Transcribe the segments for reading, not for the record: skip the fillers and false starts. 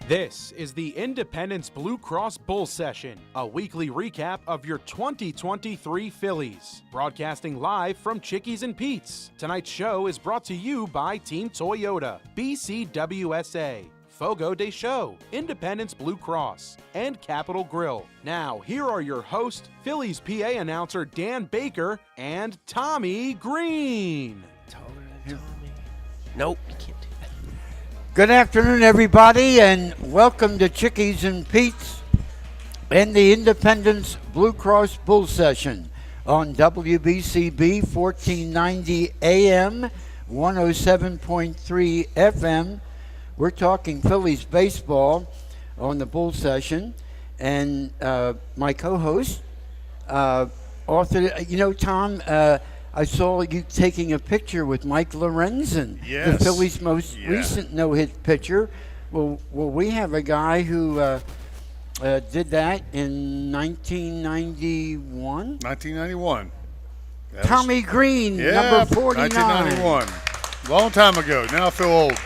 This is the Independence Blue Cross Bull Session, a weekly recap of your 2023 Phillies. Broadcasting live from Chickies and Pete's. Tonight's show is brought to you by Team Toyota, BCWSA, Fogo de Show, Independence Blue Cross, and Capital Grill. Now, here are your hosts, Phillies PA announcer Dan Baker and Tommy Greene. Taller than Tommy. Nope, you can't do that. Good afternoon, everybody, and welcome to Chickies and Pete's and the Independence Blue Cross Bull Session on WBCB 1490 AM, 107.3 FM. We're talking Phillies baseball on the Bull Session, and my co-host, author, Tom, I saw you taking a picture with Mike Lorenzen, yes. the Phillies' most recent no-hit pitcher. Well, we have a guy who did that in 1991. 1991. Tommy Greene, number 49. 1991. Long time ago. Now I feel old.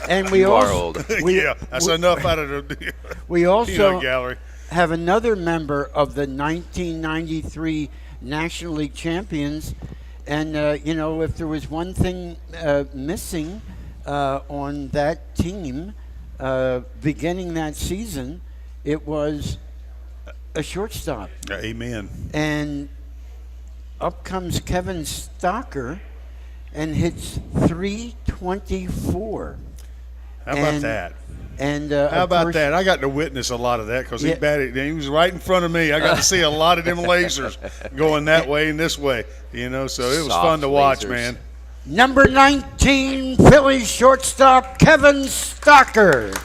And we You also, are old. That's enough out of the we also gallery. have another member of the 1993 National League champions, and if there was one thing missing on that team beginning that season, it was a shortstop. Amen. And up comes Kevin Stocker and hits 324. How about that? And how about that? I got to witness a lot of that because he batted. He was right in front of me. I got to see a lot of them lasers going that way and this way. So it was fun to watch, lasers. man. Number 19, Phillies shortstop Kevin Stocker.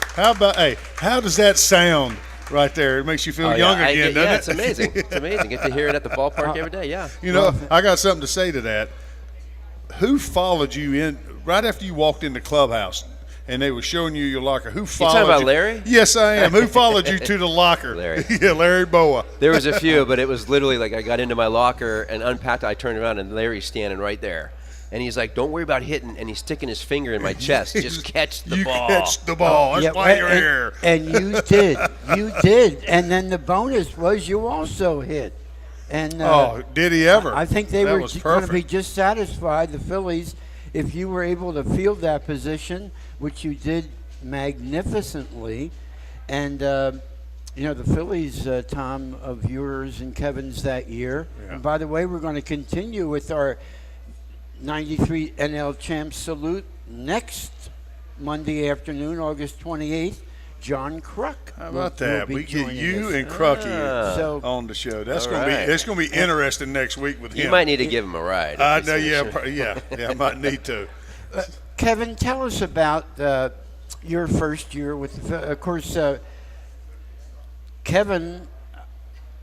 How does that sound right there? It makes you feel young again, doesn't it? It's amazing. It's amazing. Get to hear it at the ballpark every day, yeah. I got something to say to that. Who followed you in right after you walked in the clubhouse? And they were showing you your locker. Who followed you? You talking about Larry? Yes, I am. Who followed you to the locker? Larry. Yeah, Larry Boa. There was a few, but it was literally like I got into my locker and unpacked. I turned around, and Larry's standing right there. And he's like, don't worry about hitting. And he's sticking his finger in my chest. Just catch the ball. You catch the ball. That's why you're here. And you did. You did. And then the bonus was you also hit. And did he ever? I think they That were was going to be perfect. just satisfied, the Phillies, if you were able to field that position, which you did magnificently. And, the Phillies, Tom, of yours and Kevin's that year. Yeah. And by the way, we're going to continue with our 93 NL Champs salute next Monday afternoon, August 28th. John Kruk. How about that? will We be get joining you us. and Crucky So, on the show. That's All going right. to be interesting next week with him. You might need to give him a ride. I know. Yeah. I might need to. Kevin, tell us about your first year with, of course, Kevin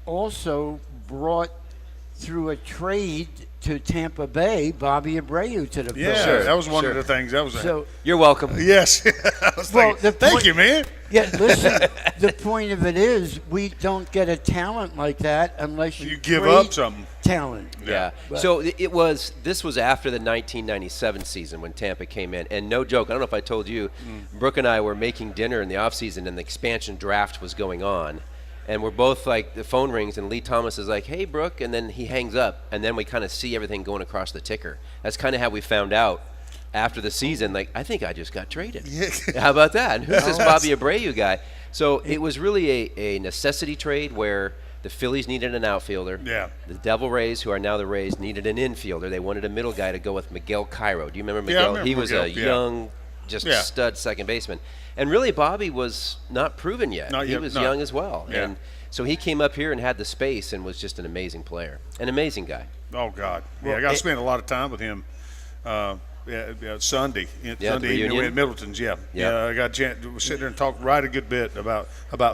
also brought through a trade to Tampa Bay Bobby Abreu to the Phillies. Yeah, Sure, that was one sure. of the things. That was So, You're welcome. yes. I was thinking, thank you, man. yeah, listen, the point of it is we don't get a talent like that unless you give trade up something. talent. Yeah. But- So this was after the 1997 season when Tampa came in. And no joke, I don't know if I told you, Brooke and I were making dinner in the offseason and the expansion draft was going on. And we're both like, the phone rings and Lee Thomas is like, hey, Brooke. And then he hangs up. And then we kind of see everything going across the ticker. That's kind of how we found out after the season, like, I think I just got traded. How about that? And who's this Bobby Abreu guy? So it was really a necessity trade where the Phillies needed an outfielder. Yeah. The Devil Rays, who are now the Rays, needed an infielder. They wanted a middle guy to go with Miguel Cairo. Do you remember Yeah, I Miguel? remember He was Miguel, a yeah. young, stud second baseman. And really, Bobby was not proven yet. Not he yet, was no. young as well. Yeah. And so he came up here and had the space and was just an amazing player. An amazing guy. Oh, God. Yeah, I got to spend a lot of time with him Sunday. Sunday evening at Middleton's, I got a chance to sit there and talk a good bit about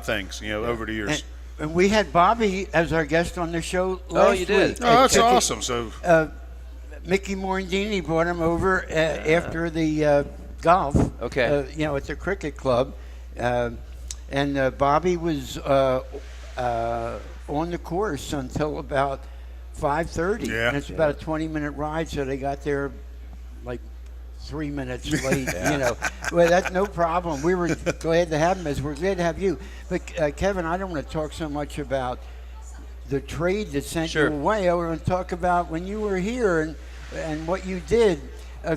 things, over the years. And we had Bobby as our guest on the show last you did? week. Oh, that's awesome. So Mickey Morandini brought him over after the golf, Okay. at the cricket club. And Bobby was on the course until about 5:30. Yeah. And it's about a 20-minute ride, so they got there like 3 minutes late. Well, that's no problem. We were glad to have him, as we're glad to have you. But Kevin, I don't want to talk so much about the trade that sent you away. I want to talk about when you were here and what you did.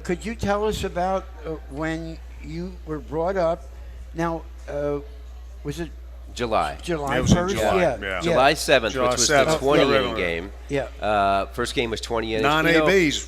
Could you tell us about when you were brought up? Now, was it July? July It was in 1st? July, Yeah. July 7th, July which was 7th. the 20 Yeah. inning game. Yeah. First game was 20 innings. 9 ABs.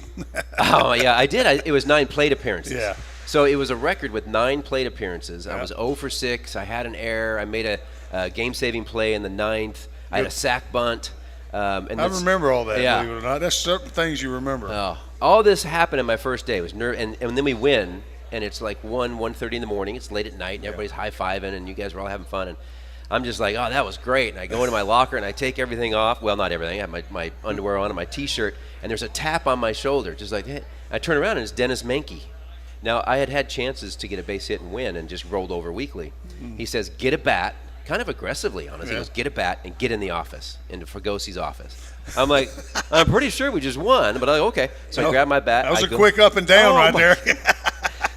Oh, yeah, I did. It was 9 plate appearances. Yeah. So it was a record with 9 plate appearances. I was 0 for 6. I had an error. I made a game-saving play in the 9th. I had a sack bunt. I remember all that, Yeah. believe it or not. That's certain things you remember. Oh, all this happened in my first day. It was and then we win, and it's like 1:30 in the morning. It's late at night, and everybody's high-fiving, and you guys were all having fun. And I'm just like, oh, that was great. And I go into my locker, and I take everything off. Well, not everything. I have my underwear on and my T-shirt, and there's a tap on my shoulder, just like, hey. I turn around, and it's Dennis Menke. Now, I had chances to get a base hit and win and just rolled over weakly. He says, get a bat, kind of aggressively, honestly. He goes, get a bat and get in the office, into Fragosi's office. I'm like, I'm pretty sure we just won, but I'm like, okay. So I grab my bat. That was a quick up and down right there.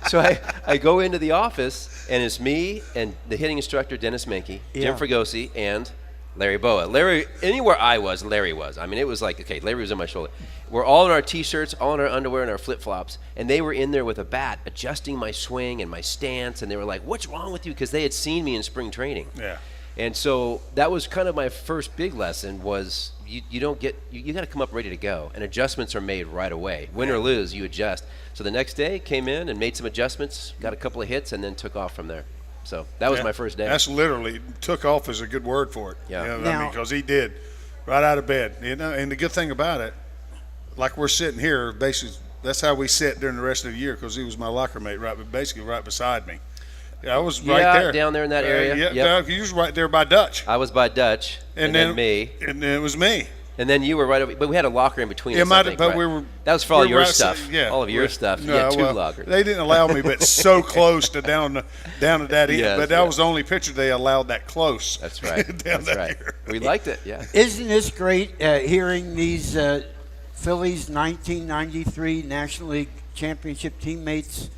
So I go into the office, and it's me and the hitting instructor, Dennis Menke, Jim Fragosi, and Larry Boa. Larry, anywhere I was, Larry was. I mean, it was like, okay, Larry was on my shoulder. We're all in our T-shirts, all in our underwear and our flip-flops, and they were in there with a bat adjusting my swing and my stance, and they were like, what's wrong with you? Because they had seen me in spring training. Yeah. And so that was kind of my first big lesson was you got to come up ready to go, and adjustments are made right away. Win or lose, you adjust. So the next day, came in and made some adjustments, got a couple of hits, and then took off from there. So that was my first day. That's literally, took off is a good word for it. Yeah. Because he did, right out of bed. And the good thing about it, like we're sitting here, basically, that's how we sit during the rest of the year because he was my locker mate, basically right beside me. Yeah, I was right there. Down there in that area. Yeah, you was right there by Dutch. I was by Dutch, and then me. And then it was me. And then you were right over, but we had a locker in between us, I think, but right? we were. That was for all we your were stuff. Yeah, all of your stuff. You No, had 2 lockers. They didn't allow me, but so close to down to that end. Yes, but that was the only picture they allowed that close. That's right. down That's that right. here. We liked it. Yeah. Isn't this great hearing these Phillies 1993 National League Championship teammates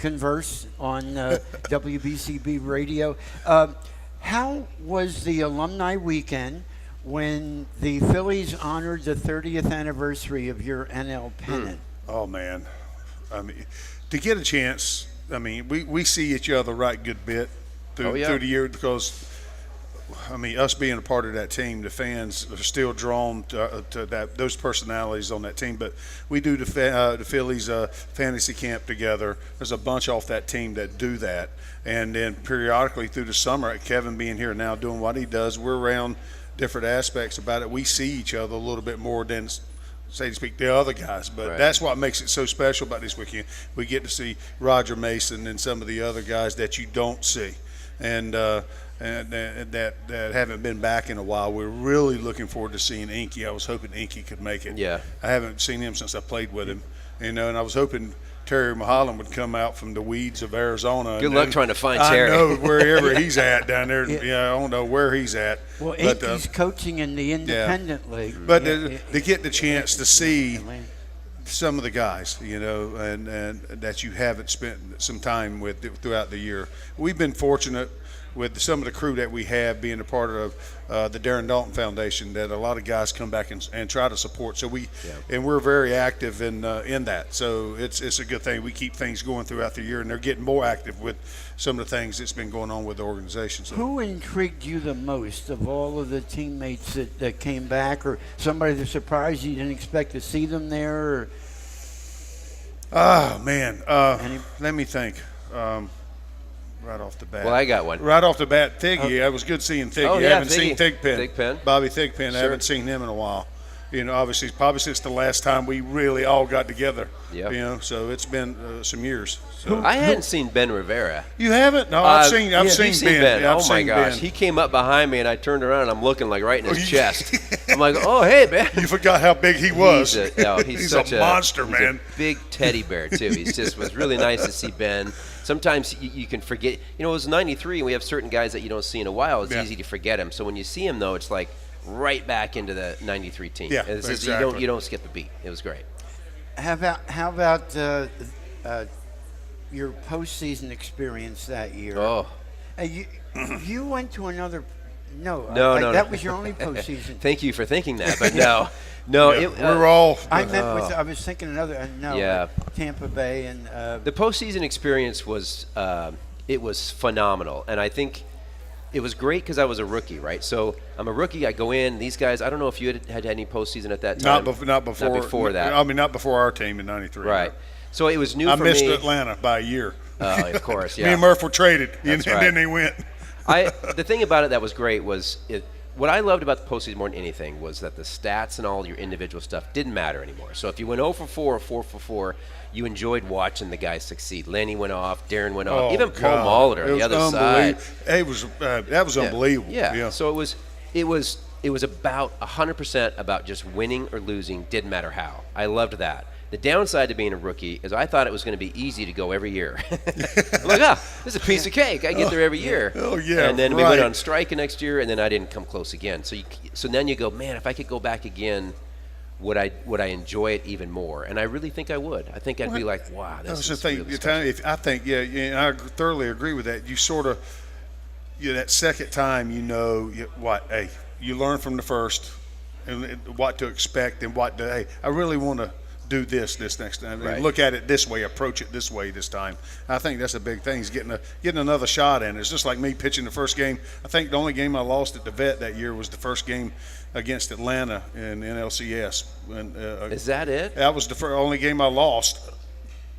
converse on WBCB radio? How was the alumni weekend when the Phillies honored the 30th anniversary of your NL pennant? Oh, man. I mean, to get a chance, I mean, we see each other right good bit through the year because, I mean, us being a part of that team, the fans are still drawn to those personalities on that team. But we do the Phillies fantasy camp together. There's a bunch off that team that do that. And then periodically through the summer, Kevin being here now doing what he does, we're around different aspects about it. We see each other a little bit more than, so to speak, the other guys. But that's what makes it so special about this weekend. We get to see Roger Mason and some of the other guys that you don't see. And that haven't been back in a while. We're really looking forward to seeing Inky. I was hoping Inky could make it. Yeah. I haven't seen him since I played with him, and I was hoping Terry Mulholland would come out from the weeds of Arizona. Good luck trying to find Terry. I know wherever he's at down there. Yeah, I don't know where he's at. Well, Inky's coaching in the Independent League. But to get the chance to see some of the guys, and that you haven't spent some time with throughout the year. We've been fortunate with some of the crew that we have being a part of the Darren Dalton Foundation that a lot of guys come back and try to support. So we're very active in that. So it's a good thing. We keep things going throughout the year, and they're getting more active with some of the things that's been going on with the organization. So. Who intrigued you the most of all of the teammates that came back, or somebody that surprised you didn't expect to see them there? Or? Oh, man. Let me think. Right off the bat. Well, I got one. Right off the bat, Thiggy. It was good seeing Thiggy. Oh, yeah, I haven't Thiggy. seen Thigpen. Thigpen. Bobby Thigpen. Sure. I haven't seen him in a while. Obviously, probably since the last time we really all got together. Yep. So it's been some years. So. I hadn't seen Ben Rivera. You haven't? No, I've seen You've seen Ben. Oh my gosh, Ben. he came up behind me and I turned around and I'm looking like right in his chest. I'm like, oh hey Ben. You forgot how big he was. He's such a monster, he's man. A big teddy bear too. It was really nice to see Ben. Sometimes you can forget. It was '93 and we have certain guys that you don't see in a while. It's easy to forget them. So when you see him though, it's like right back into the '93 team. Yeah, it's exactly. You don't skip a beat. It was great. How about your postseason experience that year. Oh. You went to another. No, That was your only postseason. Thank you for thinking that, but no. Yeah, we're all. I was thinking another. Tampa Bay and. The postseason experience was it was phenomenal, and I think it was great because I was a rookie, right? So I'm a rookie. I go in. These guys. I don't know if you had any postseason at that time. Not before that. I mean, not before our team in '93. Right. So it was new for me. I missed Atlanta by a year. Of course, yeah. Me and Murph were traded, and right. then they went. The thing about it that was great was what I loved about the postseason more than anything was that the stats and all your individual stuff didn't matter anymore. So if you went 0 for 4 or 4 for 4, you enjoyed watching the guys succeed. Lenny went off, Darren went off, even Paul Molitor on the other side. That was unbelievable. Yeah. So it was about 100% about just winning or losing. Didn't matter how. I loved that. The downside to being a rookie is I thought it was going to be easy to go every year. I'm like, this is a piece of cake. I get there every year. Oh, yeah, and then we went on strike next year, and then I didn't come close again. So then you go, man, if I could go back again, would I enjoy it even more? And I really think I would. I think I'd be like, wow, this is really special. I think, I thoroughly agree with that. You sort of, that second time, you learn from the first and what to expect and I really want to do this next time. Right. Look at it this way, approach it this way this time. I think that's a big thing, is getting another shot in. It's just like me pitching the first game. I think the only game I lost at the Vet that year was the first game against Atlanta in NLCS. Is that it? That was the only game I lost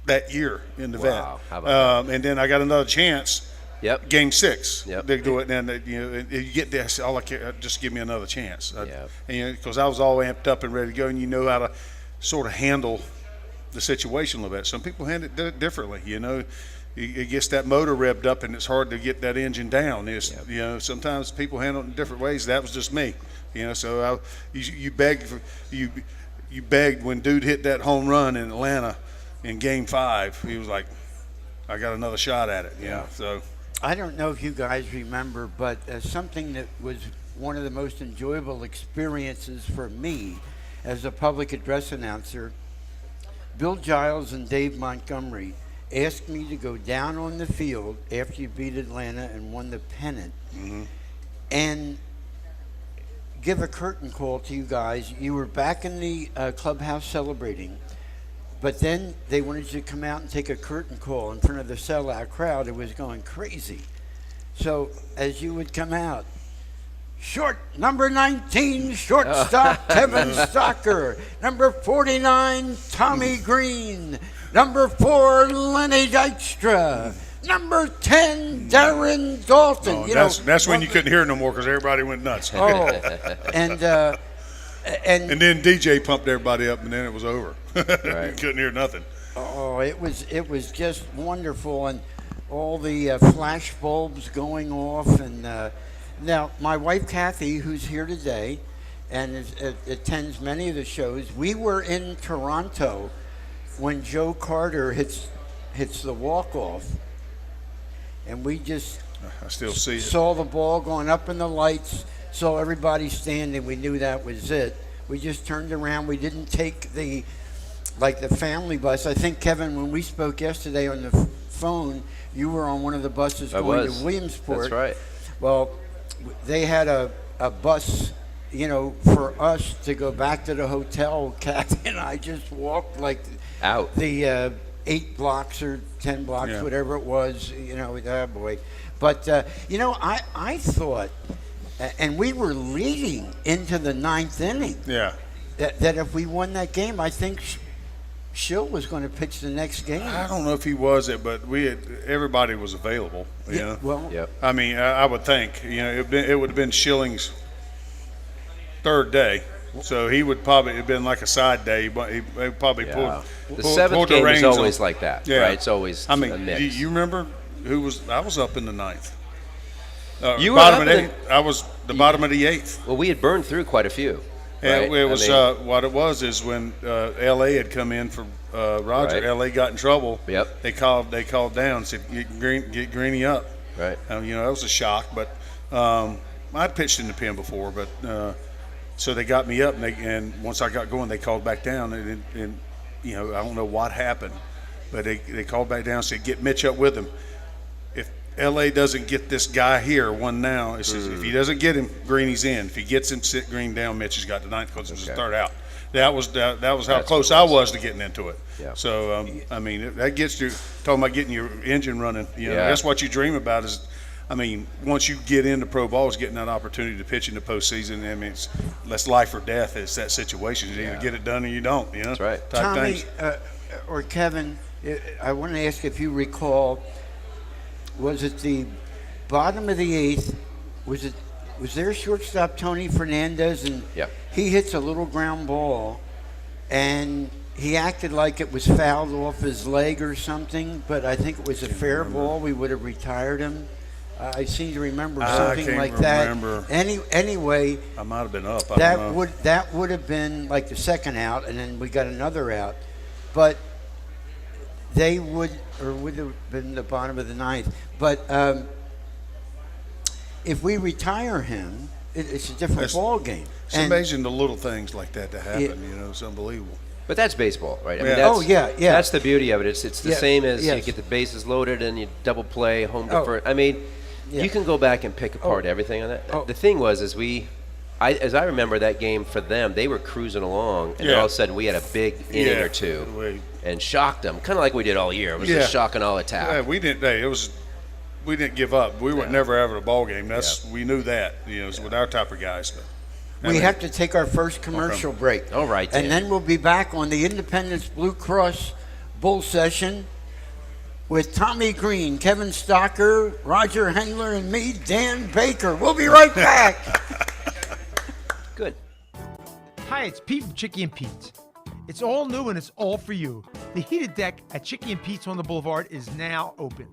that year in the Vet. How about that? And then I got another chance. Yep. Game 6. Yep. They do it, and you get this. All I care, just give me another chance. Yep. And because I was all amped up and ready to go, and you know how to sort of handle the situation a little bit. Some people handle it differently. It gets that motor revved up, and it's hard to get that engine down. Sometimes people handle it in different ways. That was just me. So you begged when dude hit that home run in Atlanta in Game 5. He was like, I got another shot at it. So I don't know if you guys remember, but something that was one of the most enjoyable experiences for me as a public address announcer, Bill Giles and Dave Montgomery asked me to go down on the field after you beat Atlanta and won the pennant and give a curtain call to you guys. You were back in the clubhouse celebrating, but then they wanted you to come out and take a curtain call in front of the sellout crowd. It was going crazy. So as you would come out, number 19, shortstop Kevin Stocker. Number 49, Tommy Greene. Number 4, Lenny Dykstra. Number 10, Darren Dalton. That's when you couldn't hear no more because everybody went nuts. And then DJ pumped everybody up, and then it was over. Right. You couldn't hear nothing. Oh, it was just wonderful, and all the flash bulbs going off, and now my wife Kathy, who's here today, and attends many of the shows. We were in Toronto when Joe Carter hits the walk-off, and we just I still see it. Saw the ball going up in the lights, saw everybody standing. We knew that was it. We just turned around. We didn't take the family bus. I think, Kevin, when we spoke yesterday on the phone, you were on one of the buses going to Williamsport. That's right. Well, they had a bus, for us to go back to the hotel. Kathy and I just walked out the 8 blocks or 10 blocks, whatever it was. Oh boy. But I thought, and we were leading into the 9th inning. Yeah. That if we won that game, I think Schill was going to pitch the next game. I don't know if he was it, but everybody was available. Well, yep. I mean, I would think it would have been Schilling's 3rd day, so he would probably have been like a side day, but he probably pulled the 7th game is always like that, right? It's always a mix. Do you remember I was up in the 9th. You were bottom of the 8th. I was the bottom of the 8th. Well, we had burned through quite a few. Yeah, right? it was what it was is when L.A. had come in for Roger. Right. L.A. got in trouble. Yep. They called down, said get Greene up. Right. That was a shock, but I'd pitched in the pen before, but so they got me up, and once I got going, they called back down, and I don't know what happened, But they called back down and said, get Mitch up with him. If L.A. doesn't get this guy here, one now, it says if he doesn't get him, Greene's in. If he gets him, sit Greene down, Mitch has got the ninth because it was the third out. That was how close I was to getting into it. Yeah. So, I mean, that gets you talking about getting your engine running. You know, that's what you dream about is, I mean, once you get into pro ball, is getting that opportunity to pitch in the postseason. I mean, that's life or death. It's that situation. You either get it done or you don't. You know, that's right. Tommy or Kevin, I want to ask if you recall, was it the bottom of the eighth? Was there shortstop Tony Fernandez, and he hits a little ground ball, and he acted like it was fouled off his leg or something, but I think it was a fair ball. We would have retired him. I seem to remember something like that. Anyway, I might have been up. That would have been like the second out, and then we got another out. But they would have been the bottom of the ninth. But if we retire him, it's a different ball game. It's amazing the little things like that happen. You know, it's unbelievable. But that's baseball, right? I mean, that's the beauty of it. It's the same as you get the bases loaded and you double play, home defer. I mean, you can go back and pick apart everything on that. The thing was, as I remember that game for them, they were cruising along, and then all of a sudden we had a big inning or two and shocked them, kind of like we did all year. It was just shocking all attack. Yeah, we didn't give up. We were never having a ball game. We knew that. You know, with our type of guys. But we have to take our first commercial break. All right, Dan. And then we'll be back on the Independence Blue Cross Bull Session with Tommy Greene, Kevin Stocker, Roger Hengler, and me, Dan Baker. We'll be right back. Good. Hi, it's Pete from Chicky and Pete's. It's all new and it's all for you. The heated deck at Chicky and Pete's on the Boulevard is now open.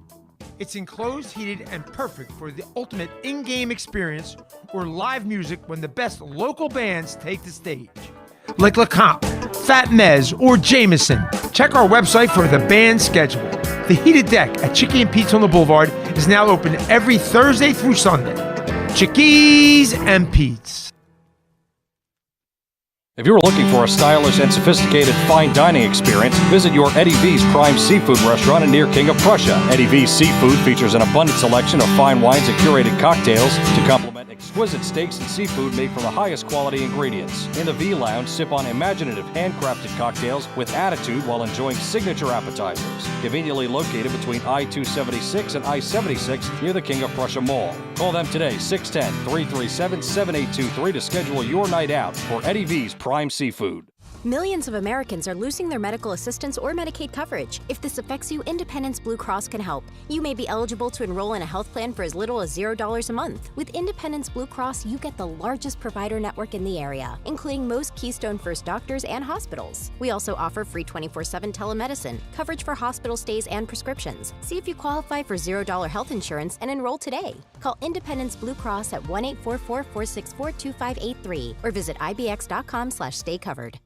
It's enclosed, heated, and perfect for the ultimate in-game experience or live music when the best local bands take the stage. Like LeComp, Fat Mez, or Jameson. Check our website for the band schedule. The heated deck at Chicky and Pete's on the Boulevard is now open every Thursday through Sunday. Chickies and Pete's. If you're looking for a stylish and sophisticated fine dining experience, visit your Eddie V's Prime Seafood restaurant near King of Prussia. Eddie V's Seafood features an abundant selection of fine wines and curated cocktails to complement exquisite steaks and seafood made from the highest quality ingredients. In the V Lounge, sip on imaginative handcrafted cocktails with attitude while enjoying signature appetizers. Conveniently located between I-276 and I-76 near the King of Prussia Mall. Call them today, 610-337-7823 to schedule your night out for Eddie V's Prime Seafood. Millions of Americans are losing their medical assistance or Medicaid coverage. If this affects you, Independence Blue Cross can help. You may be eligible to enroll in a health plan for as little as $0 a month. With Independence Blue Cross, you get the largest provider network in the area, including most Keystone First doctors and hospitals. We also offer free 24/7 telemedicine, coverage for hospital stays and prescriptions. See if you qualify for $0 health insurance and enroll today. Call Independence Blue Cross at 1-844-464-2583 or visit ibx.com/stay covered.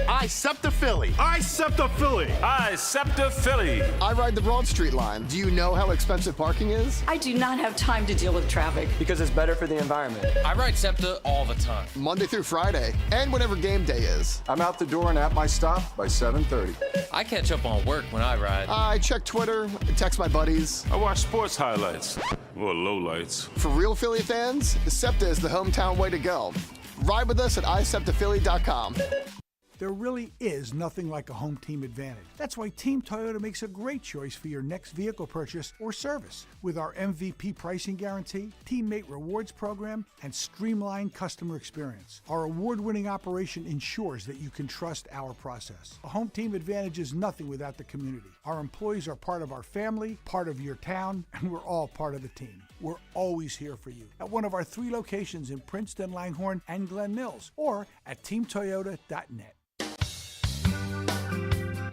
I SEPTA Philly. I SEPTA Philly. I SEPTA Philly. I ride the Broad Street line. Do you know how expensive parking is? I do not have time to deal with traffic. Because it's better for the environment. I ride SEPTA all the time. Monday through Friday, and whenever game day is. I'm out the door and at my stop by 7:30. I catch up on work when I ride. I check Twitter, text my buddies. I watch sports highlights or lowlights. For real Philly fans, SEPTA is the hometown way to go. Ride with us at iseptaphilly.com. There really is nothing like a home team advantage. That's why Team Toyota makes a great choice for your next vehicle purchase or service. With our MVP pricing guarantee, teammate rewards program, and streamlined customer experience, our award-winning operation ensures that you can trust our process. A home team advantage is nothing without the community. Our employees are part of our family, part of your town, and we're all part of the team. We're always here for you at one of our 3 locations in Princeton, Langhorne, and Glen Mills, or at teamtoyota.net.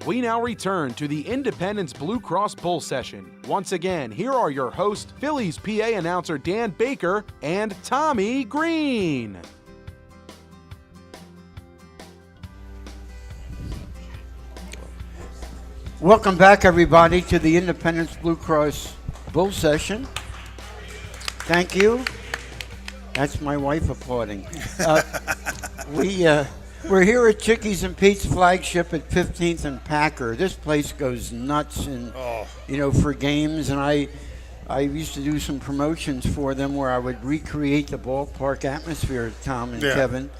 We now return to the Independence Blue Cross Bull Session. Once again, here are your hosts, Phillies PA announcer Dan Baker and Tommy Greene. Welcome back, everybody, to the Independence Blue Cross Bull Session. Thank you. That's my wife applauding. We're here at Chickies and Pete's flagship at 15th and Packer. This place goes nuts, and for games. And I used to do some promotions for them where I would recreate the ballpark atmosphere, Tom and Kevin,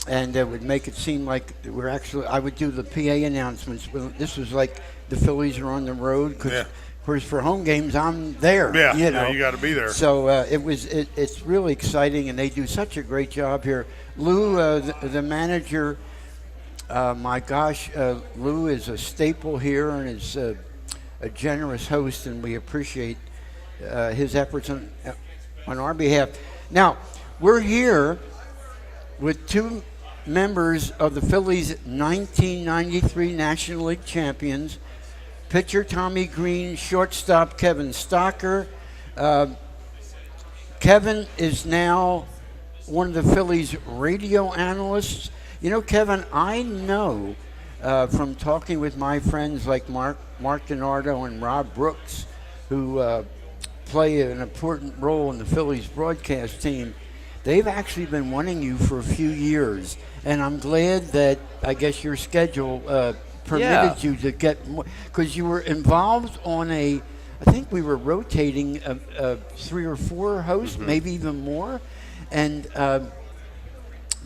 and it would make it seem like we're actually. I would do the PA announcements. This was like the Phillies are on the road because. Of course, for home games, I'm there. You got to be there. So it's really exciting, and they do such a great job here. Lou, the manager, my gosh, Lou is a staple here and is a generous host, and we appreciate his efforts on our behalf. Now, we're here with two members of the Phillies' 1993 National League champions, pitcher Tommy Greene, shortstop Kevin Stocker. Kevin is now one of the Phillies' radio analysts. You know, Kevin, I know from talking with my friends like Mark DiNardo and Rob Brooks, who play an important role in the Phillies broadcast team, they've actually been wanting you for a few years. And I'm glad that, I guess, your schedule permitted you to get more, because you were involved on I think we were rotating 3 or 4 hosts, maybe even more, and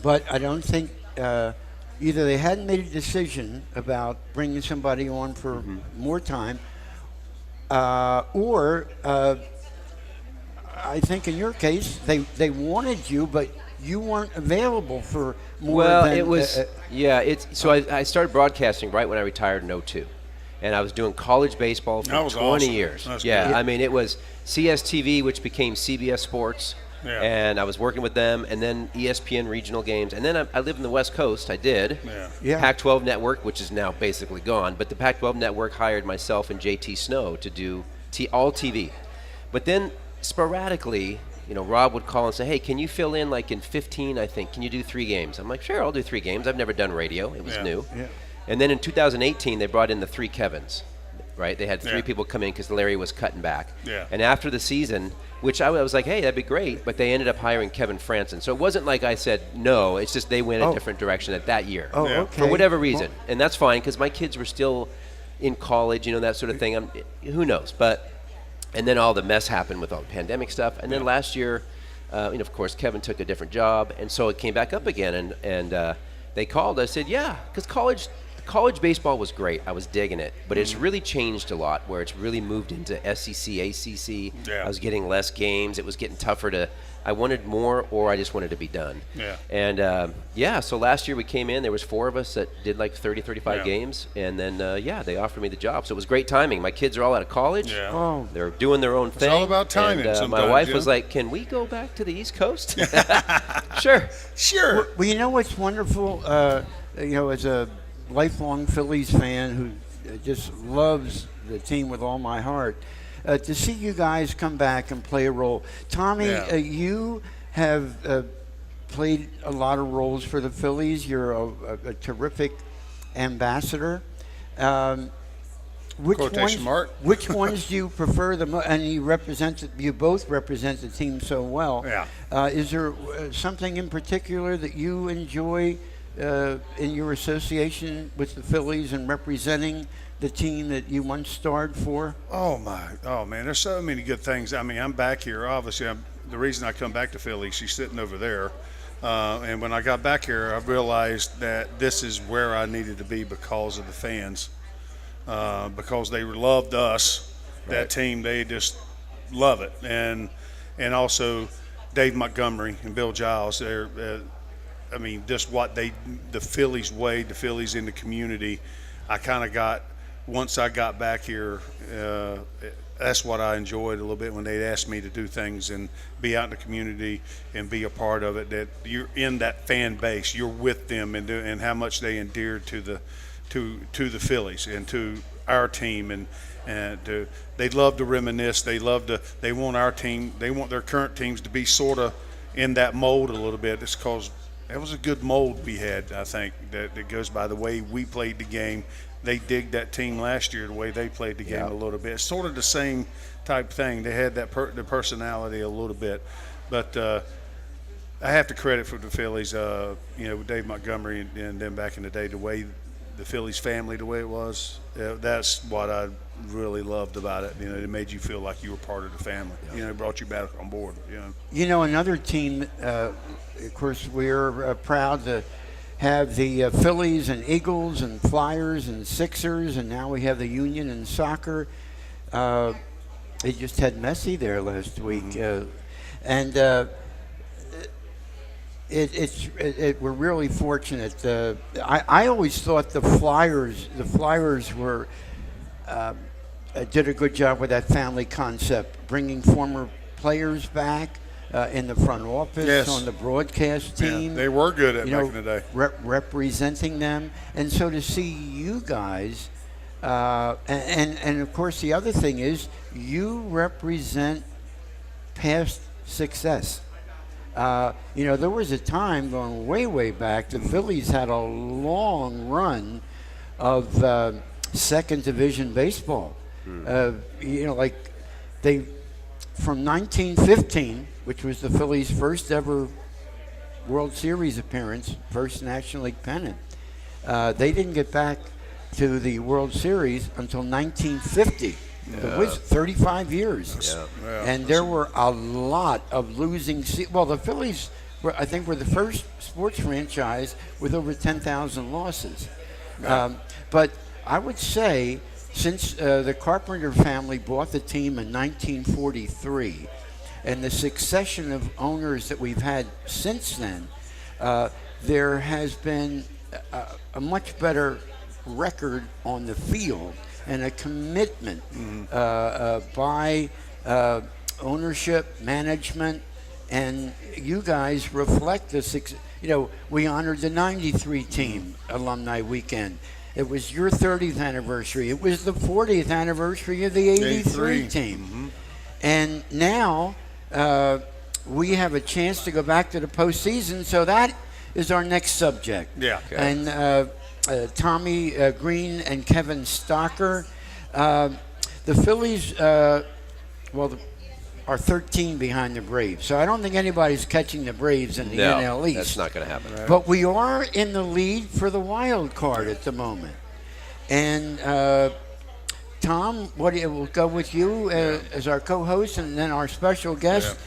but I don't think either they hadn't made a decision about bringing somebody on for more time, or I think in your case they wanted you, but you weren't available for more than... Well, it was, so I started broadcasting right when I retired in 2002. And I was doing college baseball for 20 years. That's good. Good. I mean, it was CSTV, which became CBS Sports. Yeah. And I was working with them, and then ESPN regional games. And then I lived in the West Coast. I did. Pac-12 Network, which is now basically gone. But the Pac-12 Network hired myself and JT Snow to do all TV. But then sporadically... Rob would call and say, hey, can you fill in like in 15, I think? Can you do 3 games? I'm like, sure, I'll do 3 games. I've never done radio. It was new. Yeah. And then in 2018, they brought in the 3 Kevins, right? They had 3 people come in because Larry was cutting back. Yeah. And after the season, which I was like, hey, that'd be great, but they ended up hiring Kevin Franson. So it wasn't like I said no. It's just they went a different direction that year. Okay. For whatever reason. And that's fine because my kids were still in college, that sort of thing. Who knows? And then all the mess happened with all the pandemic stuff. And then last year, of course, Kevin took a different job. And so it came back up again. And they called. I said, yeah, because college baseball was great. I was digging it. But it's really changed a lot where it's really moved into SEC, ACC. Yeah. I was getting less games. It was getting tougher I wanted more, or I just wanted to be done. Yeah. And, so last year we came in. There was 4 of us that did like 30, 35 games. And then, they offered me the job. So it was great timing. My kids are all out of college. Yeah. Oh. They're doing their own thing. It's all about timing. And, my wife was like, can we go back to the East Coast? Sure. Well, you know what's wonderful? As a lifelong Phillies fan who just loves the team with all my heart, to see you guys come back and play a role. Tommy, you have played a lot of roles for the Phillies. You're a terrific ambassador. Which ones do you prefer the most? And you both represent the team so well. Yeah. Is there something in particular that you enjoy in your association with the Phillies and representing the team that you once starred for? Oh man, there's so many good things. I mean, I'm back here. Obviously, the reason I come back to Philly, she's sitting over there. And when I got back here, I realized that this is where I needed to be because of the fans, because they loved us, that team. They just love it, and also Dave Montgomery and Bill Giles. They're, just what the Phillies way, the Phillies in the community. I kind of got. Once I got back here, that's what I enjoyed a little bit when they'd ask me to do things and be out in the community and be a part of it. That you're in that fan base, you're with them, and how much they endeared to the Phillies and to our team, and they love to reminisce. They want our team. They want their current teams to be sort of in that mold a little bit. It's because that was a good mold we had. I think that goes by the way we played the game. They dig that team last year, the way they played the game a little bit. It's sort of the same type thing. They had that the personality a little bit. But I have to credit for the Phillies, with Dave Montgomery and then back in the day, the way the Phillies family, the way it was, that's what I really loved about it. It made you feel like you were part of the family. It brought you back on board. Another team, of course, we're proud to have the Phillies and Eagles and Flyers and Sixers, and now we have the Union and soccer. They just had Messi there last week, and we're really fortunate. I always thought the Flyers were did a good job with that family concept, bringing former players back in the front office, on the broadcast team. Yeah, they were good at back in the day, representing them, and so to see you guys, and of course the other thing is you represent past success. There was a time going way back, the Phillies had a long run of second division baseball. Like they, from 1915, which was the Phillies' first ever World Series appearance, first National League pennant, they didn't get back to the World Series until 1950. It was 35 years. And there were a lot of losing well, the Phillies were the first sports franchise with over 10,000 losses. But I would say since the Carpenter family bought the team in 1943 and the succession of owners that we've had since then, there has been a much better record on the field and a commitment by ownership, management, and you guys reflect the success. We honored the 93 team alumni weekend. It was your 30th anniversary. It was the 40th anniversary of the 83 team. And now we have a chance to go back to the postseason, so that is our next subject. Yeah. Okay. And Tommy Greene and Kevin Stocker. The Phillies, are 13 behind the Braves. So I don't think anybody's catching the Braves in the NL East. That's not going to happen. Right. But we are in the lead for the wild card at the moment. And Tom, we'll go with you as our co-host and then our special guest. Yeah.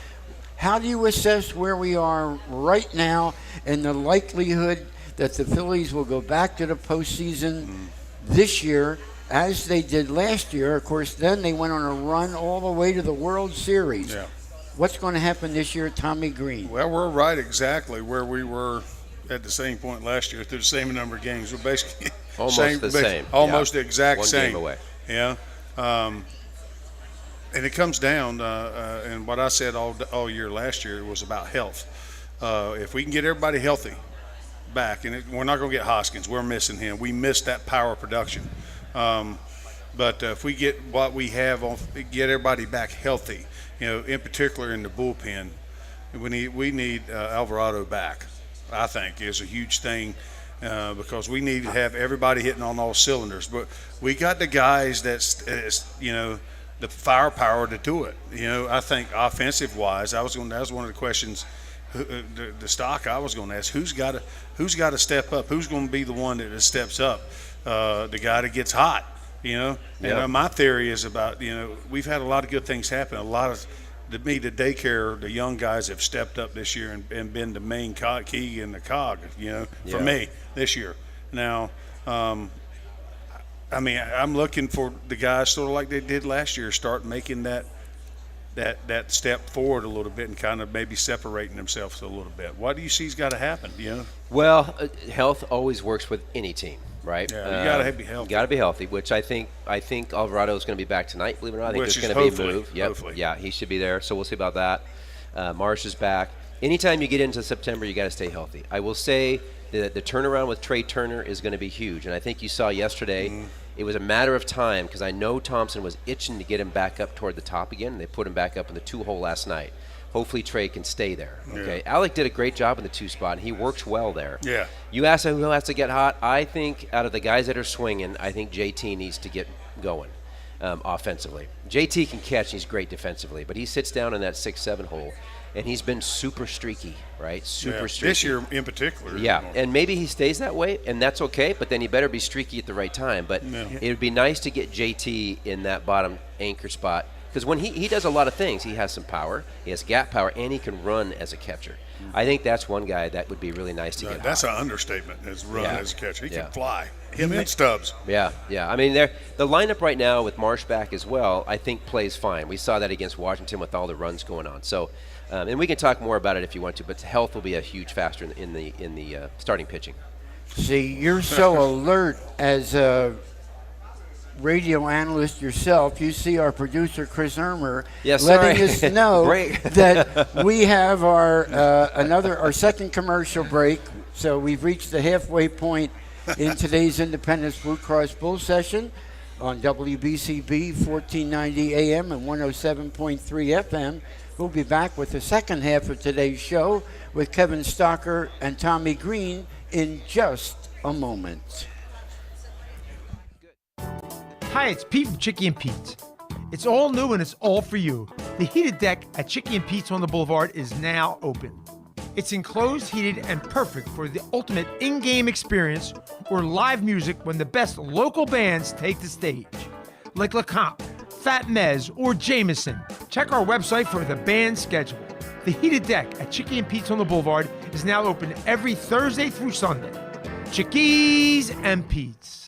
How do you assess where we are right now and the likelihood that the Phillies will go back to the postseason this year as they did last year? Of course, then they went on a run all the way to the World Series. Yeah. What's going to happen this year, Tommy Greene? Well, we're right exactly where we were at the same point last year through the same number of games. We're basically almost the same. Almost the exact same. 1 game away. Yeah. And it comes down, and what I said all year last year was about health. If we can get everybody healthy back, and we're not going to get Hoskins. We're missing him. We missed that power production. But if we get what we have, get everybody back healthy, in particular in the bullpen, we need Alvarado back. I think is a huge thing because we need to have everybody hitting on all cylinders. But we got the guys that's the firepower to do it. I think offensive wise, that was one of the questions. The stock I was going to ask, who's got to step up? Who's going to be the one that steps up? The guy that gets hot, And my theory is about, we've had a lot of good things happen. The daycare, the young guys have stepped up this year and been the main key in the cog, for me this year. Now, I'm looking for the guys sort of like they did last year, start making that step forward a little bit and kind of maybe separating themselves a little bit. What do you see's got to happen? Well, health always works with any team, right? Yeah, you got to be healthy. You got to be healthy, which I think Alvarado is going to be back tonight. Believe it or not, I think which there's going to be a move. Hopefully. Yeah, he should be there. So we'll see about that. Marsh is back. Anytime you get into September, you got to stay healthy. I will say that the turnaround with Trey Turner is going to be huge, and I think you saw yesterday. It was a matter of time because I know Thompson was itching to get him back up toward the top again. They put him back up in the 2-hole last night. Hopefully Trey can stay there. Okay, yeah. Alec did a great job in the 2 spot, and he works well there. Yeah. You asked him who has to get hot. I think out of the guys that are swinging, I think JT needs to get going. offensively. JT can catch, he's great defensively, but he sits down in that 6-7 hole, and he's been super streaky, right? Super streaky. This year in particular. Yeah, and maybe he stays that way, and that's okay, but then he better be streaky at the right time. But it would be nice to get JT in that bottom anchor spot, because when he does a lot of things. He has some power, he has gap power, and he can run as a catcher. I think that's one guy that would be really nice to get. That's hot. An understatement, is run as a catcher. He can fly. Him and Stubbs. Yeah. I mean, the lineup right now with Marsh back as well, I think plays fine. We saw that against Washington with all the runs going on. So, and we can talk more about it if you want to, but health will be a huge factor in the starting pitching. See, you're so alert as a radio analyst yourself. You see our producer Chris Ermer letting us know that we have our second commercial break. So we've reached the halfway point in today's Independence Blue Cross Bull Session on WBCB 1490 AM and 107.3 FM. We'll be back with the second half of today's show with Kevin Stocker and Tommy Greene in just a moment. Hi, it's Pete from Chicky and Pete's. It's all new and it's all for you. The heated deck at Chicky and Pete's on the Boulevard is now open. It's enclosed, heated, and perfect for the ultimate in-game experience or live music when the best local bands take the stage. Like LeComp, Fat Mez, or Jameson. Check our website for the band schedule. The heated deck at Chicky and Pete's on the Boulevard is now open every Thursday through Sunday. Chickies and Pete's.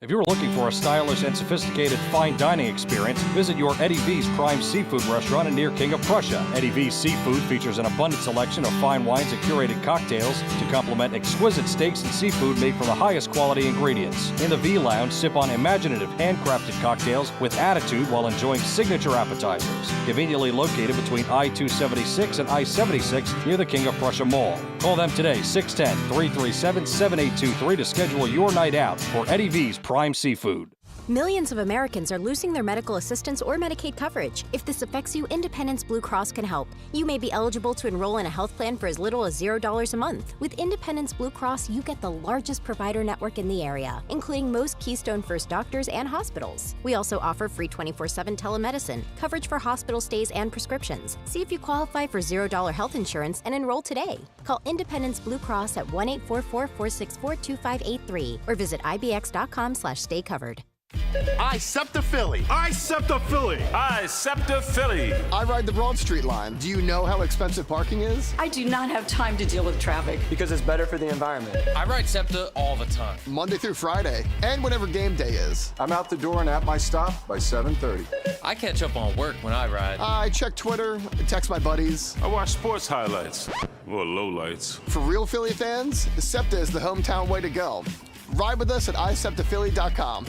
If you're looking for a stylish and sophisticated fine dining experience, visit your Eddie V's Prime Seafood restaurant near King of Prussia. Eddie V's Seafood features an abundant selection of fine wines and curated cocktails to complement exquisite steaks and seafood made from the highest quality ingredients. In the V Lounge, sip on imaginative handcrafted cocktails with attitude while enjoying signature appetizers. Conveniently located between I-276 and I-76 near the King of Prussia Mall. Call them today, 610-337-7823 to schedule your night out for Eddie V's Prime Seafood. Millions of Americans are losing their medical assistance or Medicaid coverage. If this affects you, Independence Blue Cross can help. You may be eligible to enroll in a health plan for as little as $0 a month. With Independence Blue Cross, you get the largest provider network in the area, including most Keystone First doctors and hospitals. We also offer free 24/7 telemedicine, coverage for hospital stays and prescriptions. See if you qualify for $0 health insurance and enroll today. Call Independence Blue Cross at 1-844-464-2583 or visit ibx.com/stay covered. SEPTA Philly. SEPTA Philly. SEPTA Philly. I ride the Broad Street line. Do you know how expensive parking is? I do not have time to deal with traffic. Because it's better for the environment. I ride SEPTA all the time. Monday through Friday, and whenever game day is. I'm out the door and at my stop by 7:30. I catch up on work when I ride. I check Twitter, text my buddies. I watch sports highlights or lowlights. For real Philly fans, SEPTA is the hometown way to go. Ride with us at iseptaphilly.com.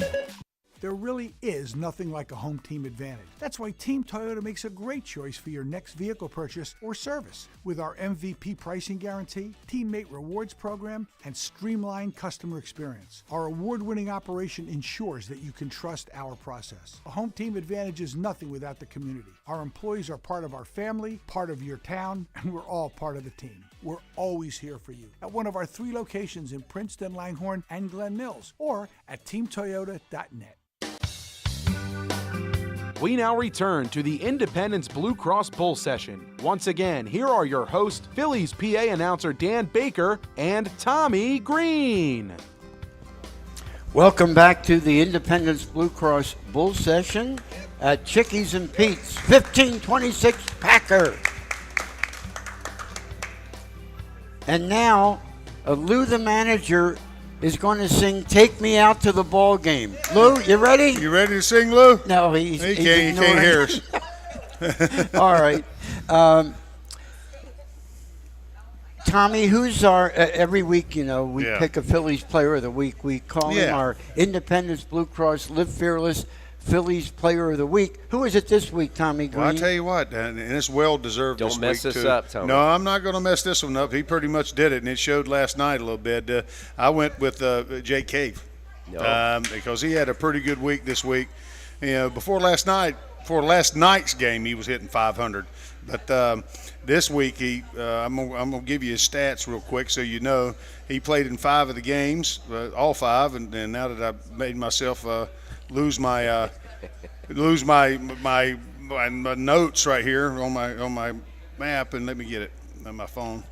There really is nothing like a home team advantage. That's why Team Toyota makes a great choice for your next vehicle purchase or service. With our MVP pricing guarantee, teammate rewards program, and streamlined customer experience, our award-winning operation ensures that you can trust our process. A home team advantage is nothing without the community. Our employees are part of our family, part of your town, and we're all part of the team. We're always here for you at one of our 3 locations in Princeton, Langhorne, and Glen Mills, or at teamtoyota.net. We now return to the Independence Blue Cross Bull Session. Once again, here are your hosts, Phillies PA announcer Dan Baker and Tommy Greene. Welcome back to the Independence Blue Cross Bull Session at Chickies and Pete's, 1526 Packer. And now, Lou the manager is going to sing "Take Me Out to the Ball Game." Lou, you ready? You ready to sing, Lou? No, he can't hear us. All right. Tommy, who's our, every week, you know, we pick a Phillies player of the week. We call him our Independence Blue Cross Live Fearless Phillies Player of the Week. Who is it this week, Tommy Greene? Well, I tell you what, and it's well-deserved this week, Don't mess this too. up, Tommy. No, I'm not going to mess this one up. He pretty much did it, and it showed last night a little bit. I went with Jay Cave because he had a pretty good week this week. You know, before last night's game, he was hitting 500. But this week, I'm going to give you his stats real quick so you know. He played in 5 of the games, all 5, and now that I've made myself lose my notes right here on my map, and let me get it on my phone.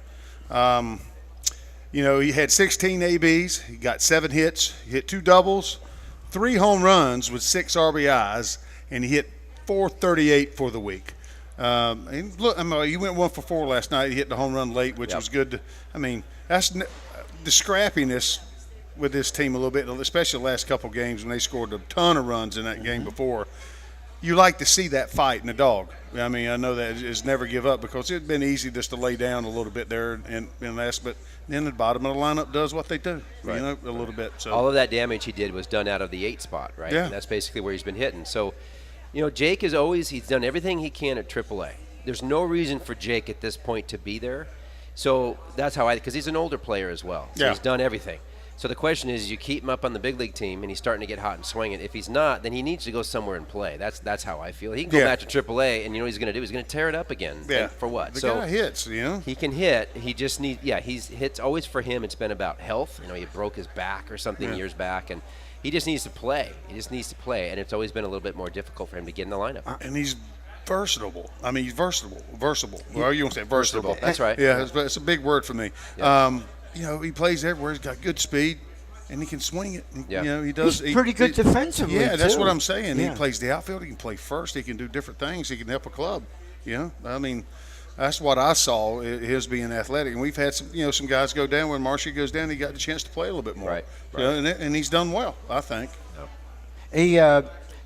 He had 16 ABs. He got 7 hits. He hit 2 doubles, 3 home runs with 6 RBIs, and he hit .438 for the week. And look, you went 1 for 4 last night. He hit the home run late, which was good. That's the scrappiness with this team a little bit, especially the last couple games when they scored a ton of runs in that game before. You like to see that fight in the dog. I know that is never give up, because it'd been easy just to lay down a little bit there and last, but then the bottom of the lineup does what they do, a little bit. So all of that damage he did was done out of the 8 spot, right? Yeah. And that's basically where he's been hitting. So, Jake he's done everything he can at AAA. There's no reason for Jake at this point to be there. So that's how because he's an older player as well. So he's done everything. So the question is, you keep him up on the big league team, and he's starting to get hot and swinging. If he's not, then he needs to go somewhere and play. That's how I feel. He can go back to AAA, and you know what he's going to do? He's going to tear it up again. Yeah. For what? The guy hits, He can hit. He just needs. He's hits always for him. It's been about health. He broke his back or something years back, and he just needs to play. And it's always been a little bit more difficult for him to get in the lineup. And he's versatile. He's versatile. Well, you won't say versatile. That's right. Yeah, it's a big word for me. Yeah. He plays everywhere. He's got good speed, and he can swing it. He does. He's pretty good defensively. Yeah, that's too. what I'm saying. Yeah. He plays the outfield. He can play first. He can do different things. He can help a club. That's what I saw, his being athletic. And we've had some guys go down. When Marcia goes down, he got the chance to play a little bit more. Right. And he's done well, I think.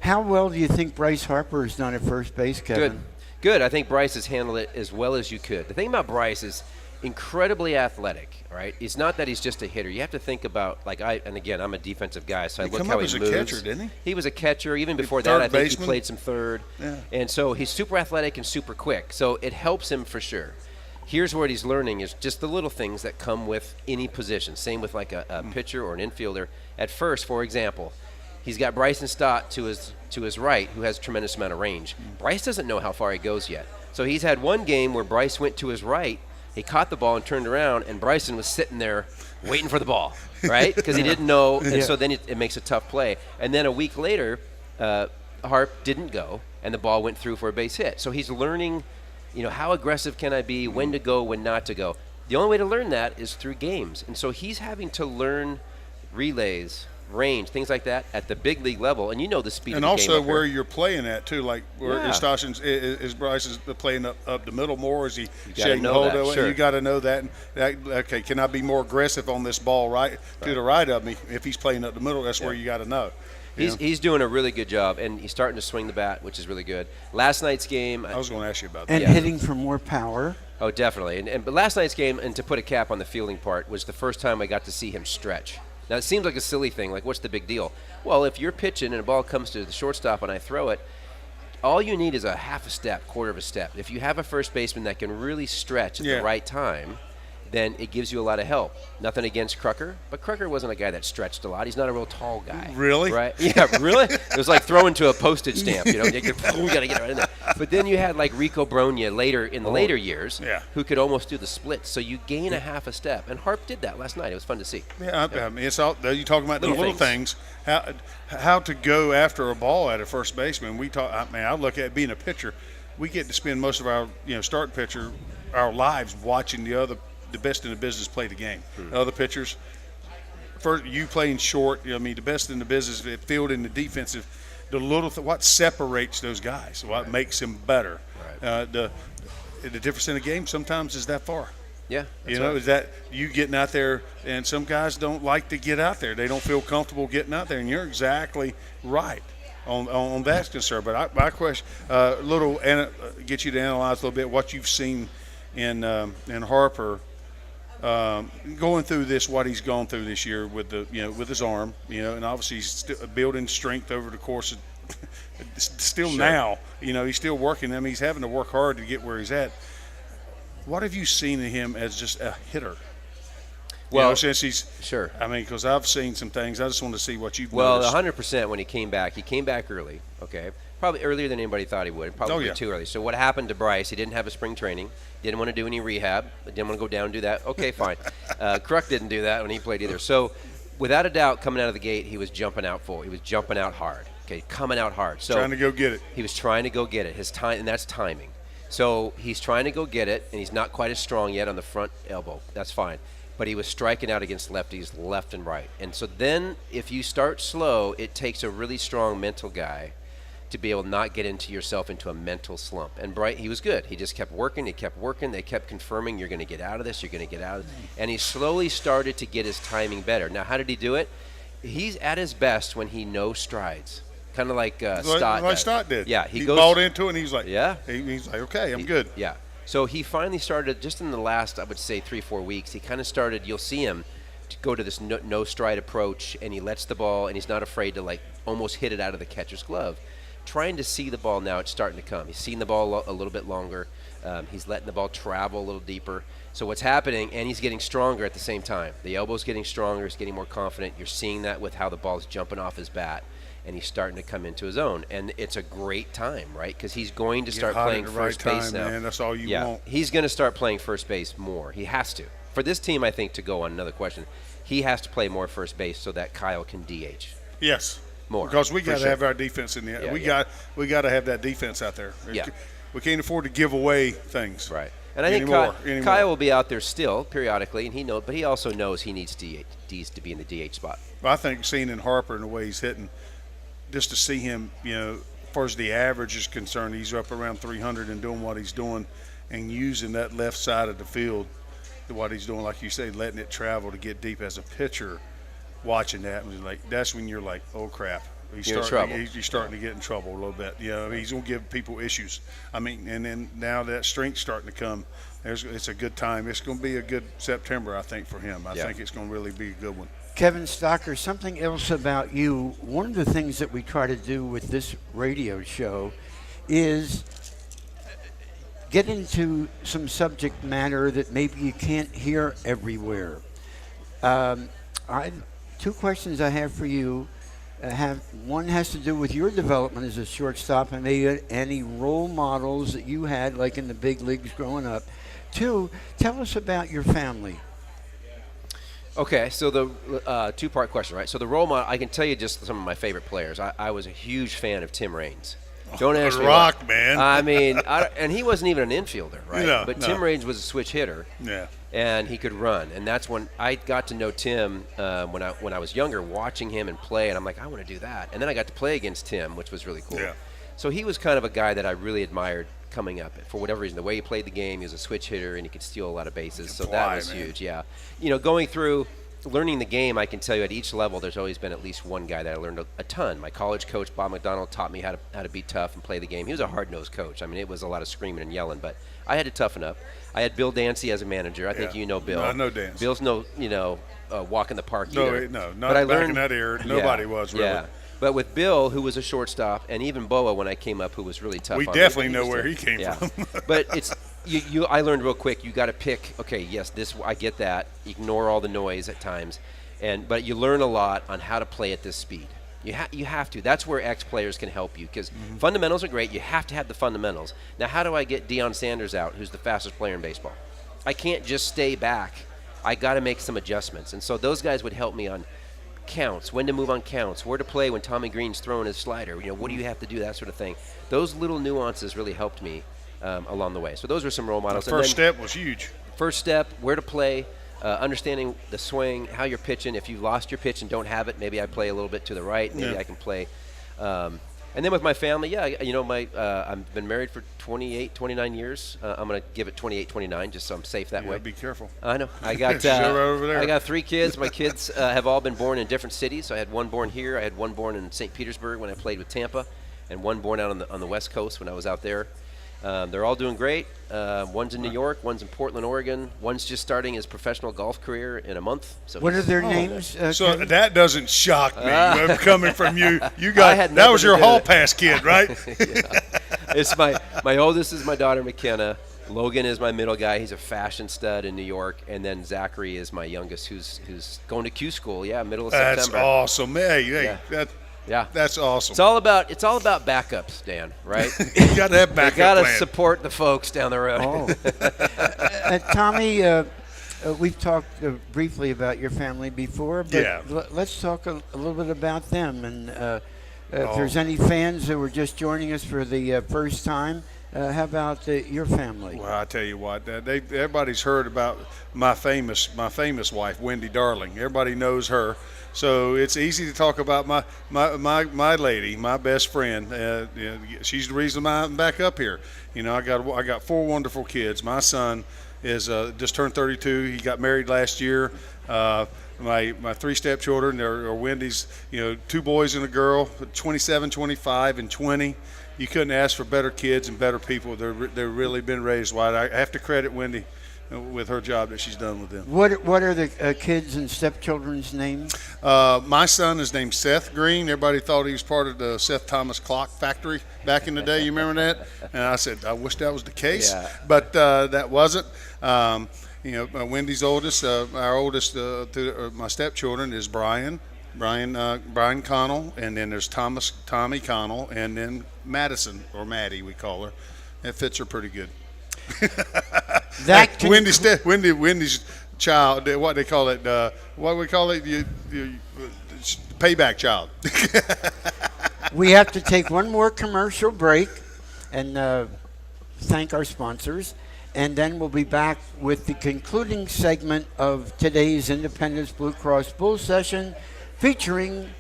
How well do you think Bryce Harper has done at first base, Kevin? Good. I think Bryce has handled it as well as you could. The thing about Bryce is incredibly athletic, right? It's not that he's just a hitter. You have to think about, I'm a defensive guy, so I look how he moves. He was a catcher, didn't he? He was a catcher. Even before that, I think he played some third. Yeah. And so he's super athletic and super quick. So it helps him for sure. Here's what he's learning is just the little things that come with any position. Same with a pitcher or an infielder. At first, for example, he's got Bryson Stott to his right, who has a tremendous amount of range. Bryce doesn't know how far he goes yet. So he's had one game where Bryce went to his right, he caught the ball and turned around, and Bryson was sitting there waiting for the ball, right? Because he didn't know, and so then it makes a tough play. And then a week later, Harp didn't go, and the ball went through for a base hit. So he's learning, how aggressive can I be, when to go, when not to go. The only way to learn that is through games. And so he's having to learn relays, range, things like that at the big league level, and the speed and of the game. And also where you're playing at too, like where is Bryce is playing up the middle more? Is he shaking hold of it? Sure. You got to know that. Okay, can I be more aggressive on this ball to the right of me? If he's playing up the middle, that's where you got to know. He's doing a really good job, and he's starting to swing the bat, which is really good. Last night's game, I was going to ask you about that. And hitting for more power. Oh, definitely. But last night's game, and to put a cap on the fielding part, was the first time I got to see him stretch. Now, it seems like a silly thing. Like, what's the big deal? Well, if you're pitching and a ball comes to the shortstop and I throw it, all you need is a half a step, quarter of a step. If you have a first baseman that can really stretch at the right time, then it gives you a lot of help. Nothing against Crucker, but Crucker wasn't a guy that stretched a lot. He's not a real tall guy. Really? Right? Yeah, really? It was like throwing to a postage stamp, You got to get right in there. But then you had like Rico Bronya later in the later years who could almost do the splits. So you gain a half a step. And Harp did that last night. It was fun to see. Yeah, I mean, it's all you're talking about the little things. How to go after a ball at a first baseman. I look at being a pitcher. We get to spend most of our start pitcher our lives watching the best in the business play the game. The other pitchers, first you playing short. The best in the business, at field and the defensive. The what separates those guys, what makes them better. Right. The difference in the game sometimes is that far. Yeah, is that you getting out there, and some guys don't like to get out there. They don't feel comfortable getting out there, and you're exactly right on that concern. But my question, get you to analyze a little bit what you've seen in Harper. Going through what he's gone through this year with with his arm, and obviously he's building strength over the course of now, he's still working. He's having to work hard to get where he's at. What have you seen in him as just a hitter? Well, since he's because I've seen some things. I just want to see what you've noticed. 100% when he came back early. Okay, probably earlier than anybody thought he would. Probably too early. So what happened to Bryce? He didn't have a spring training. Didn't want to do any rehab. Didn't want to go down and do that. Okay, fine. Kruk didn't do that when he played either. So without a doubt, coming out of the gate, he was jumping out full. He was jumping out hard. okay, coming out hard. So trying to go get it. He was trying to go get it. His time, and that's timing. So he's trying to go get it, and he's not quite as strong yet on the front elbow. That's fine. But he was striking out against lefties left and right. And so then if you start slow, it takes a really strong mental guy to be able to not get yourself into a mental slump. And Bright, he was good. He just kept working. He kept working. They kept confirming, you're going to get out of this. You're going to get out of this. And he slowly started to get his timing better. Now, how did he do it? He's at his best when he knows strides. Kind of like Stott did. Yeah, he bought into it, and he's like, yeah. He's like, okay, I'm good. Yeah. So he finally started, just in the last, I would say, 3-4 weeks, he kind of started, you'll see him to go to this no stride approach, and he lets the ball, and he's not afraid to like almost hit it out of the catcher's glove. Trying to see the ball now, it's starting to come. He's seen the ball a little bit longer. He's letting the ball travel a little deeper. So what's happening, and he's getting stronger at the same time. The elbow's getting stronger. He's getting more confident. You're seeing that with how the ball's jumping off his bat, and he's starting to come into his own. And it's a great time, right? Because he's going to start playing first base now. Man, that's all you want. He's going to start playing first base more. He has to. For this team, I think, to go on another question, he has to play more first base so that Kyle can DH. Yes. More. Because we got to have our defense in there. We got to have that defense out there. Yeah. We can't afford to give away things. Right. And I think Kyle will be out there still periodically, and but he also knows he needs D's to be in the DH spot. Well, I think seeing in Harper and the way he's hitting, just to see him, as far as the average is concerned, he's up around 300 and doing what he's doing and using that left side of the field, what he's doing, like you say, letting it travel to get deep as a pitcher. Watching that, and that's when you're like, oh crap, he's starting to get in trouble a little bit. He's going to give people issues. And then now that strength's starting to come, it's a good time. It's going to be a good September, I think, for him. I think it's going to really be a good one. Kevin Stocker, something else about you. One of the things that we try to do with this radio show is get into some subject matter that maybe you can't hear everywhere. Two questions I have for you. One has to do with your development as a shortstop and maybe any role models that you had, like in the big leagues growing up. Two, tell us about your family. Okay, so the two-part question, right? So the role model, I can tell you just some of my favorite players. I was a huge fan of Tim Raines. Don't ask me. Rock, man. And he wasn't even an infielder, right? But Tim Raines was a switch hitter. Yeah. And he could run, and that's when I got to know Tim when I was younger, watching him and play, and I'm like, I want to do that. And then I got to play against Tim, which was really cool. Yeah. So he was kind of a guy that I really admired coming up. For whatever reason, the way he played the game, he was a switch hitter, and he could steal a lot of bases. So that was huge, yeah. Going through learning the game, I can tell you at each level, there's always been at least one guy that I learned a ton. My college coach, Bob McDonald, taught me how to be tough and play the game. He was a hard-nosed coach. It was a lot of screaming and yelling, but I had to toughen up. I had Bill Dancy as a manager. I think you know Bill. No, I know Dancy. Bill's no, walk in the park either. No, not back in that era. Nobody was really. Yeah. But with Bill, who was a shortstop, and even Boa when I came up, who was really tough. We definitely know where he came from. But it's I learned real quick. You got to pick. Okay, yes, I get that. Ignore all the noise at times, but you learn a lot on how to play at this speed. You have to. That's where ex-players can help you because fundamentals are great. You have to have the fundamentals. Now, how do I get Deion Sanders out, who's the fastest player in baseball? I can't just stay back. I got to make some adjustments. And so those guys would help me on counts, when to move on counts, where to play when Tommy Greene's throwing his slider. What do you have to do, that sort of thing. Those little nuances really helped me along the way. So those were some role models. The first step was huge. First step, where to play. Understanding the swing, how you're pitching. If you lost your pitch and don't have it, maybe I play a little bit to the right. Maybe I can play. And then with my family, I've been married for 29 years. I'm going to give it 28, 29, just so I'm safe that way. Be careful. I know. I got over there. I got 3 kids. My kids have all been born in different cities. So I had one born here. I had one born in St. Petersburg when I played with Tampa, and one born out on the West Coast when I was out there. They're all doing great. One's in New York, one's in Portland, Oregon. One's just starting his professional golf career in a month. So what are their names? So that doesn't shock me coming from you. That was your hall pass kid, right? It's my oldest is my daughter McKenna. Logan is my middle guy. He's a fashion stud in New York, and then Zachary is my youngest, who's going to Q school. Yeah, middle of September. That's awesome. Hey, yeah, that's awesome. It's all about backups, Dan. Right? You got to have backup. You got to support the folks down the road. Tommy, we've talked briefly about your family before, but let's talk a little bit about them. And If there's any fans that were just joining us for the first time, how about your family? Well, I tell you what, everybody's heard about my famous wife, Wendy Darling. Everybody knows her, so it's easy to talk about my lady, my best friend. She's the reason I'm back up here. I got 4 wonderful kids. My son is just turned 32. He got married last year. My 3 stepchildren are Wendy's, 2 boys and a girl, 27, 25, and 20. You couldn't ask for better kids and better people. They've really been raised right. I have to credit Wendy with her job that she's done with them. What are the kids and stepchildren's names? My son is named Seth Greene. Everybody thought he was part of the Seth Thomas Clock Factory back in the day. You remember that? And I said, I wish that was the case, but that wasn't. Wendy's oldest, our oldest, my stepchildren is Brian Connell, and then there's Tommy Connell, and then Madison, or Maddie we call her. That fits her pretty good. Wendy's child, what they call it, what do we call it? Payback child. We have to take one more commercial break and thank our sponsors. And then we'll be back with the concluding segment of today's Independence Blue Cross Bull Session, featuring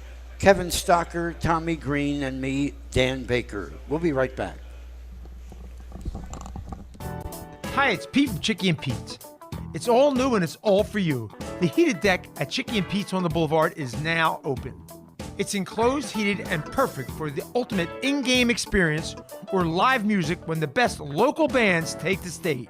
Kevin Stocker, Tommy Greene, and me, Dan Baker. We'll be right back. Hi, it's Pete from Chicky and Pete's. It's all new and it's all for you. The heated deck at Chicky and Pete's on the Boulevard is now open. It's enclosed, heated, and perfect for the ultimate in-game experience or live music when the best local bands take the stage.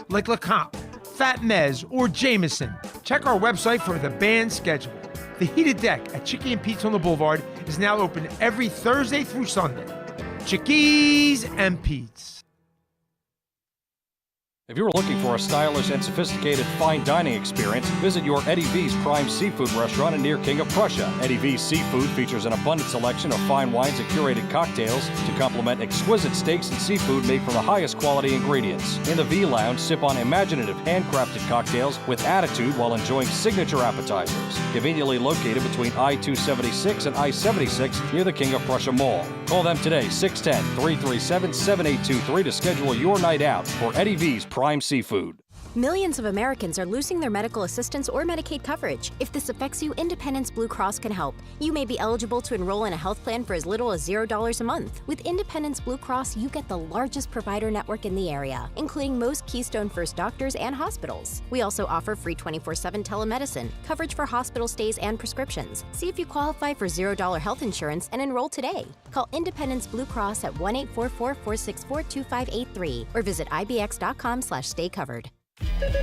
Like LeComte, Fat Mez, or Jameson. Check our website for the band schedule. The heated deck at Chicky and Pete's on the Boulevard is now open every Thursday through Sunday. Chickies and Pete's. If you're looking for a stylish and sophisticated fine dining experience, visit your Eddie V's Prime Seafood restaurant near King of Prussia. Eddie V's Seafood features an abundant selection of fine wines and curated cocktails to complement exquisite steaks and seafood made from the highest quality ingredients. In the V Lounge, sip on imaginative handcrafted cocktails with attitude while enjoying signature appetizers. Conveniently located between I-276 and I-76 near the King of Prussia Mall. Call them today, 610-337-7823 to schedule your night out for Eddie V's Prime Seafood. Millions of Americans are losing their medical assistance or Medicaid coverage. If this affects you, Independence Blue Cross can help. You may be eligible to enroll in a health plan for as little as $0 a month. With Independence Blue Cross, you get the largest provider network in the area, including most Keystone First doctors and hospitals. We also offer free 24/7 telemedicine, coverage for hospital stays and prescriptions. See if you qualify for $0 health insurance and enroll today. Call Independence Blue Cross at 1-844-464-2583 or visit ibx.com/stay covered.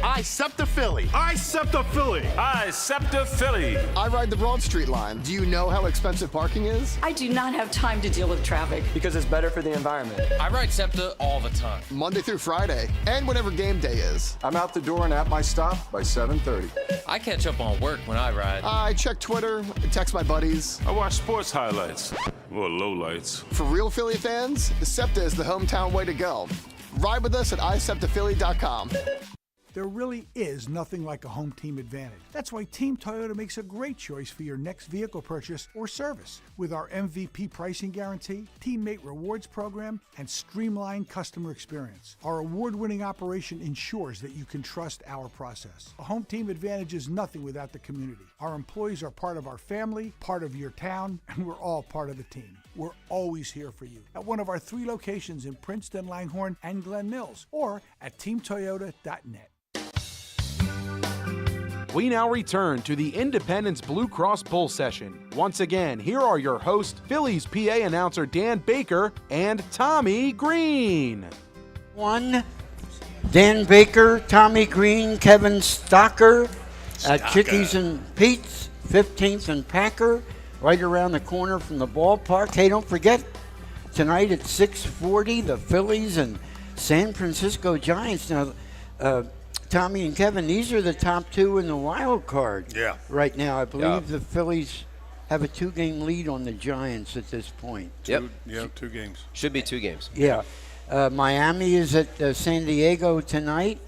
I-SEPTA Philly. I-SEPTA Philly. I-SEPTA Philly. I ride the Broad Street line. Do you know how expensive parking is? I do not have time to deal with traffic. Because it's better for the environment. I ride SEPTA all the time. Monday through Friday, and whenever game day is. I'm out the door and at my stop by 7:30. I catch up on work when I ride. I check Twitter, text my buddies. I watch sports highlights, or lowlights. For real Philly fans, SEPTA is the hometown way to go. Ride with us at iseptaphilly.com. There really is nothing like a home team advantage. That's why Team Toyota makes a great choice for your next vehicle purchase or service. With our MVP pricing guarantee, teammate rewards program, and streamlined customer experience, our award-winning operation ensures that you can trust our process. A home team advantage is nothing without the community. Our employees are part of our family, part of your town, and we're all part of the team. We're always here for you at one of our 3 locations in Princeton, Langhorne, and Glen Mills, or at teamtoyota.net. We now return to the Independence Blue Cross Bull Session. Once again, here are your hosts, Phillies PA announcer Dan Baker and Tommy Greene. Dan Baker, Tommy Greene, Kevin Stocker at Chickies and Pete's, 15th and Packer, right around the corner from the ballpark. Hey, don't forget, tonight at 6:40, the Phillies and San Francisco Giants. Now, Tommy and Kevin, these are the top 2 in the wild card right now. I believe the Phillies have a 2-game lead on the Giants at this point. Yep. 2 games. Should be 2 games. Yeah. Miami is at San Diego tonight,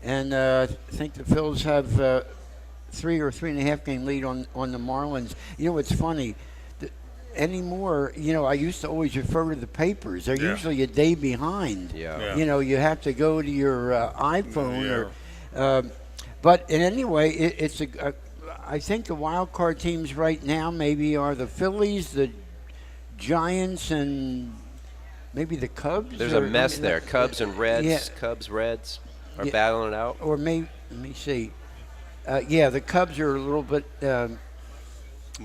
and I think the Phils have 3 or 3.5 game lead on the Marlins. You know what's funny? anymore, I used to always refer to the papers. They're usually a day behind. Yeah. You have to go to your iPhone but in any way, it's I think the wild card teams right now maybe are the Phillies, the Giants, and maybe the Cubs. There's a mess there. Cubs and Reds. Cubs, Reds are battling it out. Or maybe, let me see. The Cubs are a little bit. I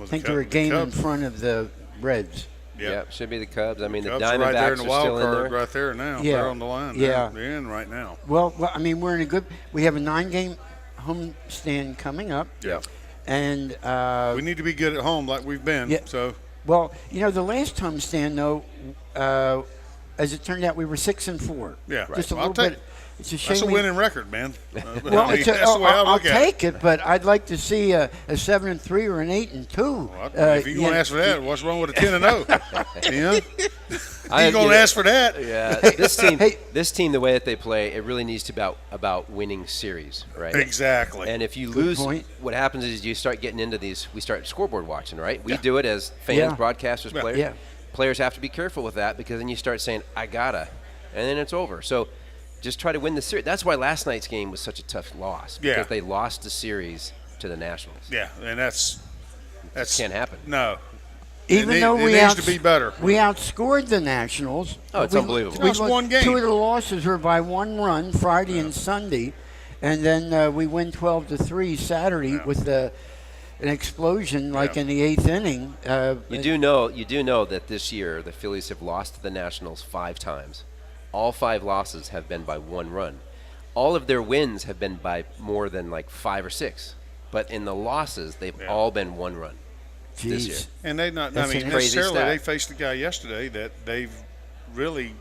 think they're a game in front of the Reds. Yeah, should be the Cubs. I mean, the Cubs Diamondbacks right there in the wild still card in there. right there now. Yeah. They're on the line. Yeah. They're in right now. Well, I mean, we're in a good. We have a 9-game homestand coming up. Yeah. And we need to be good at home like we've been. Yeah. So. Well, the last homestand though, as it turned out, we were 6-4. Yeah. Just a little bit. It's a shame. That's a winning record, man. Well, that's the way I I'll look at take it, but I'd like to see a 7-3 or an 8-2. Well, if you're going to ask for that, what's wrong with a 10-0? You going to ask for that? Yeah. This team, the way that they play, it really needs to be about winning series, right? Exactly. And if you lose, what happens is you start getting into these. We start scoreboard watching, right? We do it as fans, broadcasters, players. Yeah. Players have to be careful with that because then you start saying, "I gotta," and then it's over. So. Just try to win the series. That's why last night's game was such a tough loss because they lost the series to the Nationals. Yeah, and that's can't happen. No, even though it needs to be better. We outscored the Nationals. Oh, it's unbelievable. We lost one game. 2 of the losses were by 1 run, Friday and Sunday, and then we win 12-3 Saturday with an explosion like in the 8th inning. You do know that this year the Phillies have lost to the Nationals 5 times. All 5 losses have been by 1 run. All of their wins have been by more than like 5 or 6. But in the losses, they've all been 1 run this year. And they necessarily they faced a guy yesterday that they've really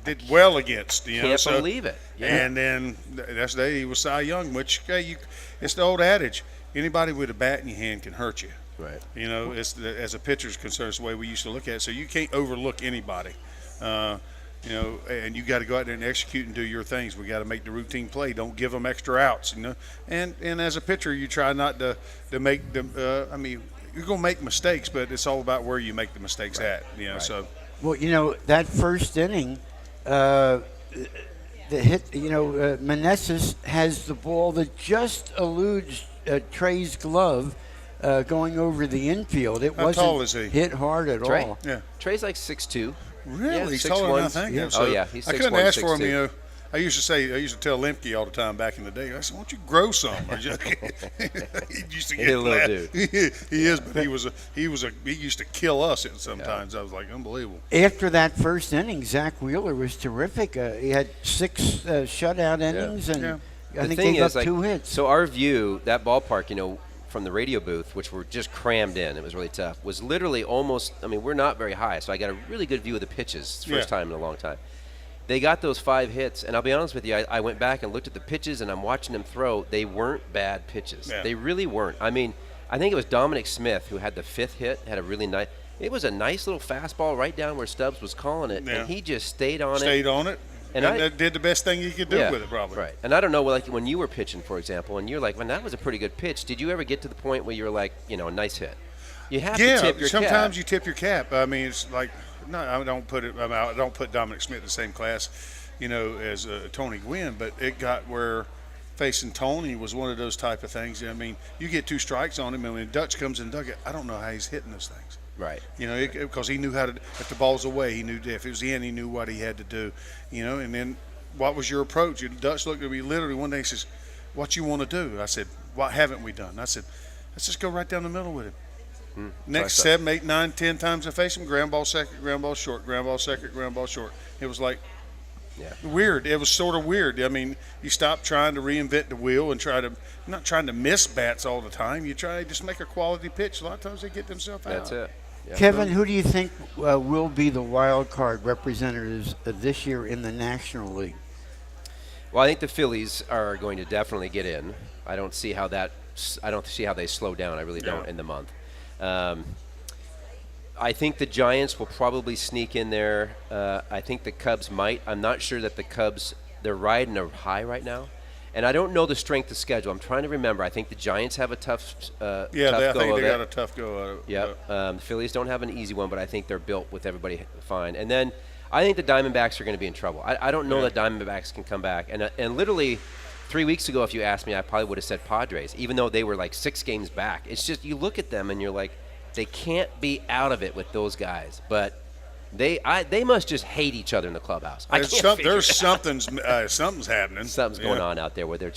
did well against. Can't believe it. Yeah. And then yesterday he was Cy Young, which it's the old adage: anybody with a bat in your hand can hurt you. Right. It's as a pitcher's concerned, it's the way we used to look at it. So you can't overlook anybody. And you got to go out there and execute and do your things. We got to make the routine play. Don't give them extra outs, And as a pitcher, you try not to make them. You're going to make mistakes, but it's all about where you make the mistakes at. So. Well, that first inning, the hit. Meneses has the ball that just eludes Trey's glove. Going over the infield. It wasn't tall is he? Hit hard at Trey? all. Yeah. Trey's like 6'2". Really? Yeah, he's taller than I think. Yeah. So he's 6'1", I couldn't ask for 6'2". him, I used to tell Lemke all the time back in the day. I said, "Why don't you grow some?" He used to get a little dude. He is, but he used to kill us sometimes. I was like, unbelievable. After that first inning, Zach Wheeler was terrific. He had 6 shutout innings, and I think he got 2 hits. So our view, that ballpark, from the radio booth, which were just crammed in, it was really tough, was literally almost, we're not very high, so I got a really good view of the pitches, first time in a long time. They got those 5 hits, and I'll be honest with you, I went back and looked at the pitches, and I'm watching them throw. They weren't bad pitches. Yeah. They really weren't. I think it was Dominic Smith who had the 5th hit, had a really nice, it was a nice little fastball right down where Stubbs was calling it, and he just stayed on it. And that did the best thing you could do with it, probably. Right. And I don't know, like when you were pitching, for example, and you're like, that was a pretty good pitch. Did you ever get to the point where you're like, a nice hit? You have to tip your cap. Sometimes you tip your cap. It's like, no, I don't put Dominic Smith in the same class, as Tony Gwynn, but it got where facing Tony was one of those type of things. You get 2 strikes on him, and when Dutch comes in dugout, I don't know how he's hitting those things. Right. Because he knew how to. If the ball's away, he knew if it was in, he knew what he had to do. And then what was your approach? Dutch looked at me literally one day and says, "What you want to do?" I said, "What haven't we done?" I said, "Let's just go right down the middle with him." Next 7, 8, 9, 10 times I face him, ground ball second, ground ball short, ground ball second, ground ball short. It was like weird. It was sort of weird. You stop trying to reinvent the wheel and not trying to miss bats all the time. You try to just make a quality pitch. A lot of times they get themselves out. That's it. Yeah. Kevin, who do you think will be the wild card representatives this year in the National League? Well, I think the Phillies are going to definitely get in. I don't see how they slow down. I really don't in the month. I think the Giants will probably sneak in there. I think the Cubs might. I'm not sure that the Cubs, they're riding a high right now. And I don't know the strength of schedule. I'm trying to remember. I think the Giants have a tough I tough think go they of got it. a tough go of it. Yep. The Phillies don't have an easy one, but I think they're built with everybody fine. And then I think the Diamondbacks are going to be in trouble. I don't know that Diamondbacks can come back. And literally 3 weeks ago, if you asked me, I probably would have said Padres, even though they were like 6 games back. It's just you look at them and you're like, they can't be out of it with those guys. But they must just hate each other in the clubhouse. There's something's happening. Something's going on out there where they're just